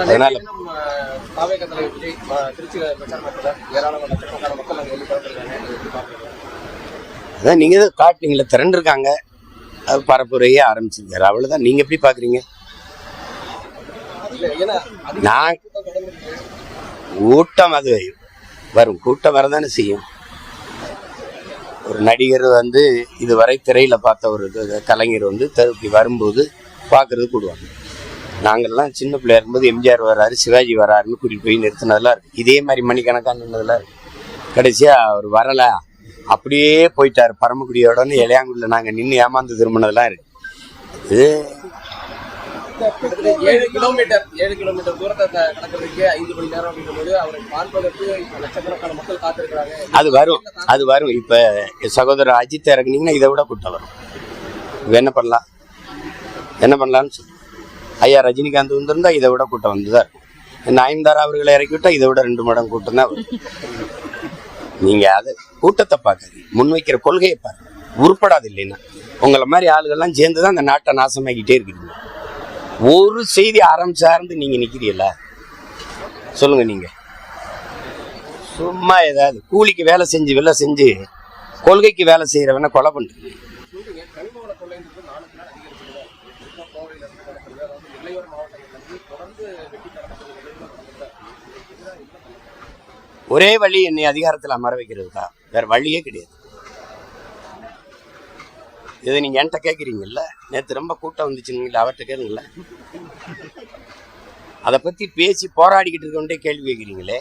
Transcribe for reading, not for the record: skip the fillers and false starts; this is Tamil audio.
அதனால அதான் நீங்க தான் காட்டுனீங்களே, திரண்டிருக்காங்க, அது பரப்புரையே ஆரம்பிச்சிருக்காரு, அவ்வளவுதான். நீங்க எப்படி பாக்குறீங்க? நான் கூட்டம் அது வரும், கூட்டம் வரதானே செய்யும். ஒரு நடிகர் இதுவரை திரையில பார்த்த ஒரு கலைஞர் இப்படி வரும்போது பார்க்கறது கூடுவாங்க. நாங்கள்லாம் சின்ன பிள்ளையா இருக்கும்போது எம்ஜிஆர் வர்றாரு, சிவாஜி வர்றாருன்னு கூட்டிட்டு போய் நிறுத்தினதெல்லாம் இருக்கு. இதே மாதிரி மணிக்கணக்கான நின்றதெல்லாம் இருக்கு. கடைசியா அவர் வரல, அப்படியே போயிட்டாரு பரமக்குடியோடன்னு இளையாங்குடியில நாங்கள் நின்று ஏமாந்து திரும்பினதெல்லாம் இருக்கு. இது 7 கிலோமீட்டர் தூரத்தை கடக்கிறதுக்கு 5 மணி நேரம் அப்படிங்கும்போது அவரை பார்ப்பதற்கு லட்சக்கணக்கான மக்கள் காத்திருக்கிறாங்க. அது வரும். இப்ப சகோதரர் அஜித் இறங்குனீங்கன்னா இதை விட கூட்டம் வரும். என்ன பண்ணலாம்னு சொல்லு. ஐயா ரஜினிகாந்த் வந்திருந்தா இதை விட கூட்டம் வந்துதான் இருக்கும். நயன்தாரா அவர்களை இறக்கி விட்டா இதை விட 2 மடங்கு கூட்டம் தான் வரும். நீங்க அது கூட்டத்தை பார்க்காது, முன்வைக்கிற கொள்கையை பாருங்க. உருப்படாது இல்லைன்னா உங்களை மாதிரி ஆளுகள்லாம் சேர்ந்துதான் அந்த நாட்டை நாசமாக்கிட்டே இருக்கிறீங்க. ஒரு செய்தி ஆரம்பிச்சார்ந்து நீங்க நிக்கிறீல்ல, சொல்லுங்க. நீங்க சும்மா ஏதாவது கூலிக்கு வேலை செஞ்சு கொள்கைக்கு வேலை செய்யறவன கொலை பண்றீங்க. ஒரே வழி என்னை அதிகாரத்தில் அமர வைக்கிறது தான், வேற வழியே கிடையாது. இதை நீங்க என்கிட்ட கேட்குறீங்கல்ல, நேற்று ரொம்ப கூட்டம் வந்துச்சுங்களா, அவர்கிட்ட கேளுங்கள. அதை பத்தி பேசி போராடிக்கிட்டு இருக்கவன்ட்டே கேள்வி கேட்குறீங்களே.